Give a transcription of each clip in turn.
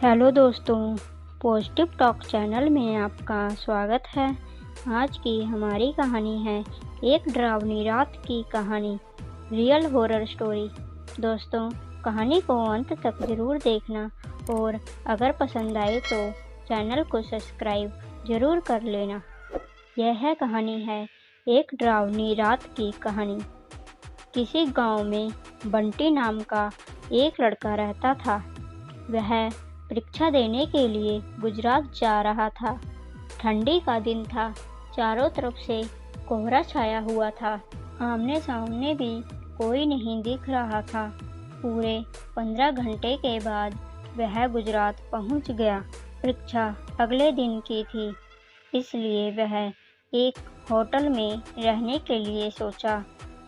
Hello दोस्तों, positive talk channel में आपका स्वागत है। आज की हमारी कहानी है एक डरावनी रात की कहानी, रियल हॉरर स्टोरी। दोस्तों, कहानी को अंत तक ज़रूर देखना और अगर पसंद आए तो चैनल को सब्सक्राइब ज़रूर कर लेना। यह कहानी है एक डरावनी रात की कहानी। किसी गांव में बंटी नाम का एक लड़का रहता था। वह परीक्षा देने के लिए गुजरात जा रहा था। ठंडी का दिन था, चारों तरफ से कोहरा छाया हुआ था। आमने सामने भी कोई नहीं दिख रहा था। पूरे 15 घंटे के बाद वह गुजरात पहुंच गया। परीक्षा अगले दिन की थी, इसलिए वह एक होटल में रहने के लिए सोचा।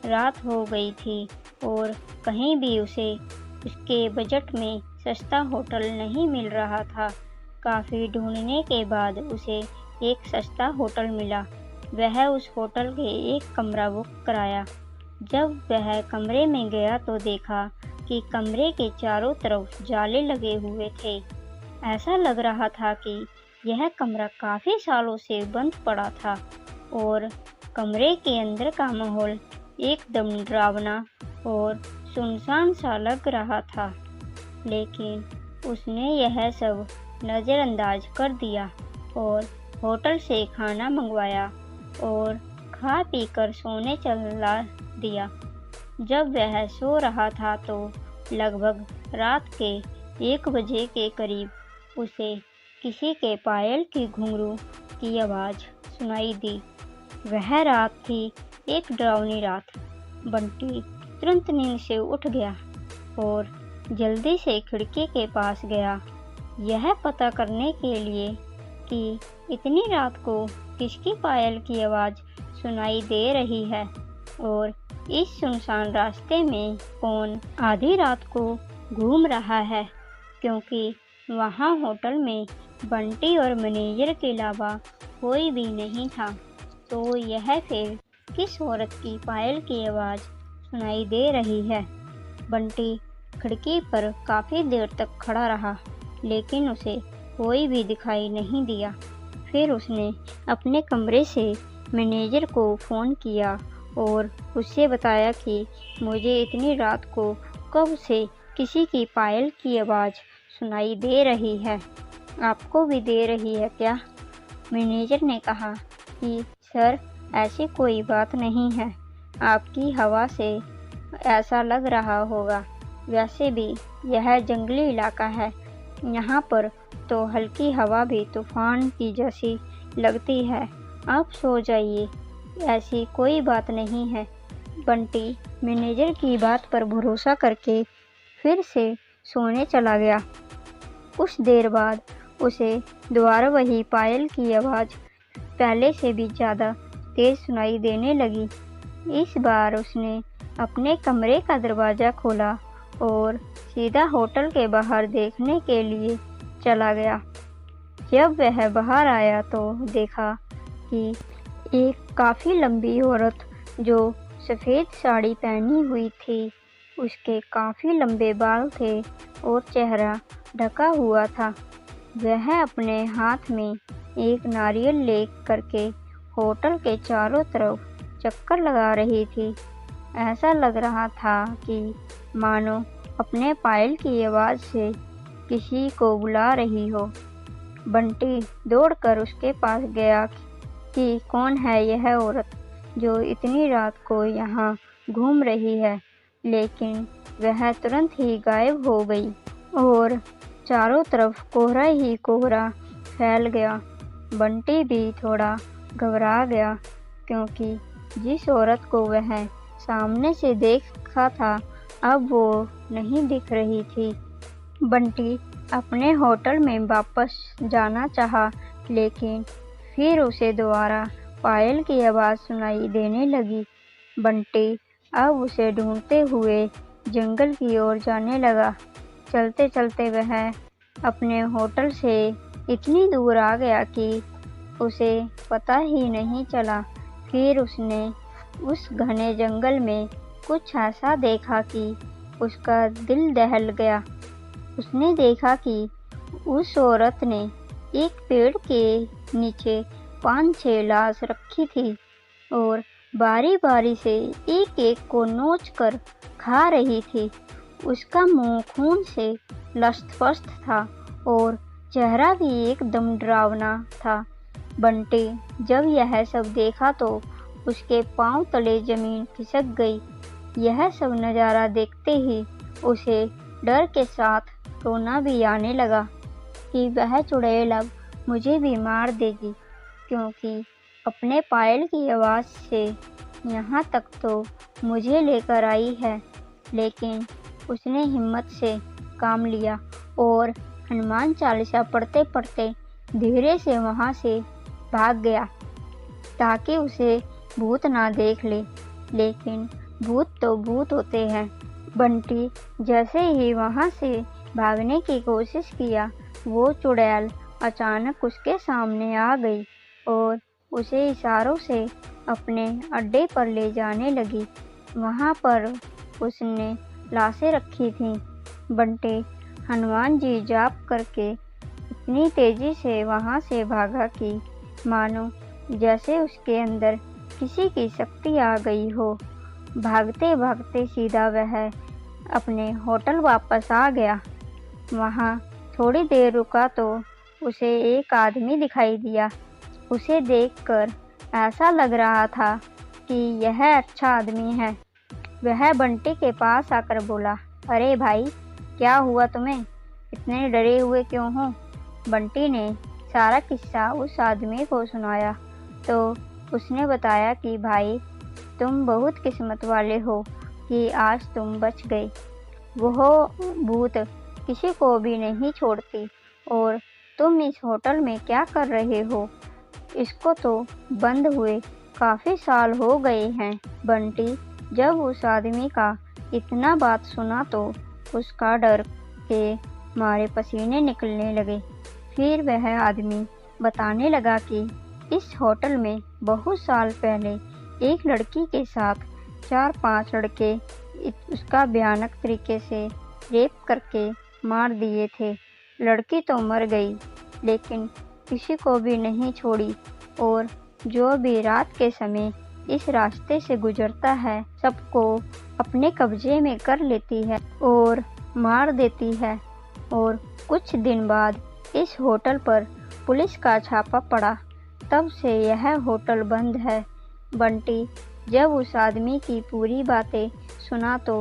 रात हो गई थी और कहीं भी उसे उसके बजट में सस्ता होटल नहीं मिल रहा था। काफ़ी ढूंढने के बाद उसे एक सस्ता होटल मिला। वह उस होटल के एक कमरा बुक कराया। जब वह कमरे में गया तो देखा कि कमरे के चारों तरफ जाले लगे हुए थे। ऐसा लग रहा था कि यह कमरा काफ़ी सालों से बंद पड़ा था और कमरे के अंदर का माहौल एकदम डरावना और सुनसान सा लग रहा था। लेकिन उसने यह सब नज़रअंदाज कर दिया और होटल से खाना मंगवाया और खा पीकर सोने चला दिया। जब वह सो रहा था तो लगभग रात के 1 बजे के करीब उसे किसी के पायल की घुंघरू की आवाज़ सुनाई दी। वह रात थी एक डरावनी रात। बंटी तुरंत नींद से उठ गया और जल्दी से खिड़की के पास गया, यह पता करने के लिए कि इतनी रात को किसकी पायल की आवाज़ सुनाई दे रही है और इस सुनसान रास्ते में कौन आधी रात को घूम रहा है, क्योंकि वहाँ होटल में बंटी और मैनेजर के अलावा कोई भी नहीं था। तो यह फिर किस औरत की पायल की आवाज़ सुनाई दे रही है। बंटी खिड़की पर काफ़ी देर तक खड़ा रहा, लेकिन उसे कोई भी दिखाई नहीं दिया। फिर उसने अपने कमरे से मैनेजर को फ़ोन किया और उससे बताया कि मुझे इतनी रात को कब से किसी की पायल की आवाज़ सुनाई दे रही है, आपको भी दे रही है क्या? मैनेजर ने कहा कि सर, ऐसी कोई बात नहीं है, आपकी हवा से ऐसा लग रहा होगा। वैसे भी यह जंगली इलाका है, यहाँ पर तो हल्की हवा भी तूफान की जैसी लगती है। आप सो जाइए, ऐसी कोई बात नहीं है। बंटी मैनेजर की बात पर भरोसा करके फिर से सोने चला गया। कुछ देर बाद उसे दोबारा वही पायल की आवाज़ पहले से भी ज़्यादा तेज़ सुनाई देने लगी। इस बार उसने अपने कमरे का दरवाज़ा खोला और सीधा होटल के बाहर देखने के लिए चला गया। जब वह बाहर आया तो देखा कि एक काफ़ी लंबी औरत जो सफ़ेद साड़ी पहनी हुई थी, उसके काफ़ी लंबे बाल थे और चेहरा ढका हुआ था। वह अपने हाथ में एक नारियल ले करके होटल के चारों तरफ चक्कर लगा रही थी। ऐसा लग रहा था कि मानो अपने पायल की आवाज़ से किसी को बुला रही हो। बंटी दौड़कर उसके पास गया कि कौन है यह औरत जो इतनी रात को यहाँ घूम रही है, लेकिन वह तुरंत ही गायब हो गई और चारों तरफ कोहरा ही कोहरा फैल गया। बंटी भी थोड़ा घबरा गया, क्योंकि जिस औरत को वह सामने से देखा था अब वो नहीं दिख रही थी। बंटी अपने होटल में वापस जाना चाहा, लेकिन फिर उसे दोबारा पायल की आवाज़ सुनाई देने लगी। बंटी अब उसे ढूंढते हुए जंगल की ओर जाने लगा। चलते चलते वह अपने होटल से इतनी दूर आ गया कि उसे पता ही नहीं चला। फिर उसने उस घने जंगल में कुछ ऐसा देखा कि उसका दिल दहल गया। उसने देखा कि उस औरत ने एक पेड़ के नीचे 5-6 लाश रखी थी और बारी बारी से एक एक को नोच कर खा रही थी। उसका मुंह खून से लथपथ था और चेहरा भी एकदम डरावना था। बंटी जब यह सब देखा तो उसके पांव तले जमीन खिसक गई। यह सब नज़ारा देखते ही उसे डर के साथ रोना भी आने लगा कि वह चुड़ैल अब मुझे भी मार देगी, क्योंकि अपने पायल की आवाज़ से यहाँ तक तो मुझे लेकर आई है। लेकिन उसने हिम्मत से काम लिया और हनुमान चालीसा पढ़ते पढ़ते धीरे से वहाँ से भाग गया ताकि उसे भूत ना देख ले। लेकिन भूत तो भूत होते हैं। बंटी जैसे ही वहाँ से भागने की कोशिश किया, वो चुड़ैल अचानक उसके सामने आ गई और उसे इशारों से अपने अड्डे पर ले जाने लगी। वहाँ पर उसने लाशें रखी थीं। बंटी हनुमान जी जाप करके इतनी तेजी से वहाँ से भागा कि मानो जैसे उसके अंदर किसी की शक्ति आ गई हो। भागते भागते सीधा वह अपने होटल वापस आ गया। वहाँ थोड़ी देर रुका तो उसे एक आदमी दिखाई दिया। उसे देखकर ऐसा लग रहा था कि यह अच्छा आदमी है। वह बंटी के पास आकर बोला, अरे भाई, क्या हुआ तुम्हें? इतने डरे हुए क्यों हो? बंटी ने सारा किस्सा उस आदमी को सुनाया तो उसने बताया कि भाई, तुम बहुत किस्मत वाले हो कि आज तुम बच गए। वह भूत किसी को भी नहीं छोड़ती और तुम इस होटल में क्या कर रहे हो? इसको तो बंद हुए काफ़ी साल हो गए हैं। बंटी जब उस आदमी का इतना बात सुना तो उसका डर के मारे पसीने निकलने लगे। फिर वह आदमी बताने लगा कि इस होटल में बहुत साल पहले एक लड़की के साथ 4-5 लड़के उसका भयानक तरीके से रेप करके मार दिए थे। लड़की तो मर गई, लेकिन किसी को भी नहीं छोड़ी और जो भी रात के समय इस रास्ते से गुजरता है, सबको अपने कब्जे में कर लेती है और मार देती है। और कुछ दिन बाद इस होटल पर पुलिस का छापा पड़ा, तब से यह होटल बंद है। बंटी जब उस आदमी की पूरी बातें सुना तो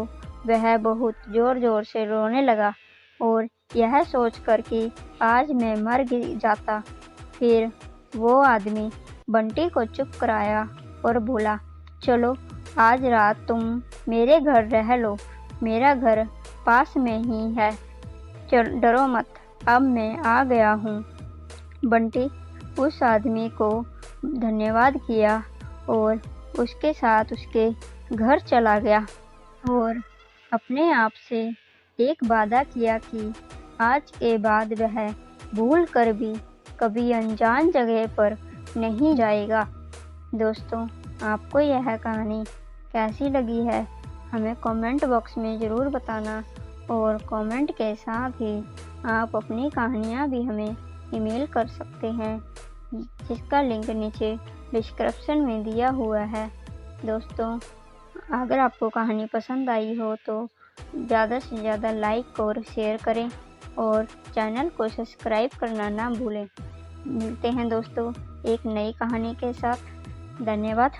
वह बहुत ज़ोर ज़ोर से रोने लगा और यह सोचकर कि आज मैं मर जाता। फिर वो आदमी बंटी को चुप कराया और बोला, चलो आज रात तुम मेरे घर रह लो, मेरा घर पास में ही है। चल, डरो मत, अब मैं आ गया हूँ। बंटी उस आदमी को धन्यवाद किया और उसके साथ उसके घर चला गया और अपने आप से एक वादा किया कि आज के बाद वह भूल कर भी कभी अनजान जगह पर नहीं जाएगा। दोस्तों, आपको यह कहानी कैसी लगी है हमें कमेंट बॉक्स में ज़रूर बताना और कमेंट के साथ ही आप अपनी कहानियाँ भी हमें ईमेल कर सकते हैं, जिसका लिंक नीचे डिस्क्रिप्शन में दिया हुआ है। दोस्तों, अगर आपको कहानी पसंद आई हो तो ज़्यादा से ज़्यादा लाइक और शेयर करें और चैनल को सब्सक्राइब करना ना भूलें। मिलते हैं दोस्तों एक नई कहानी के साथ। धन्यवाद।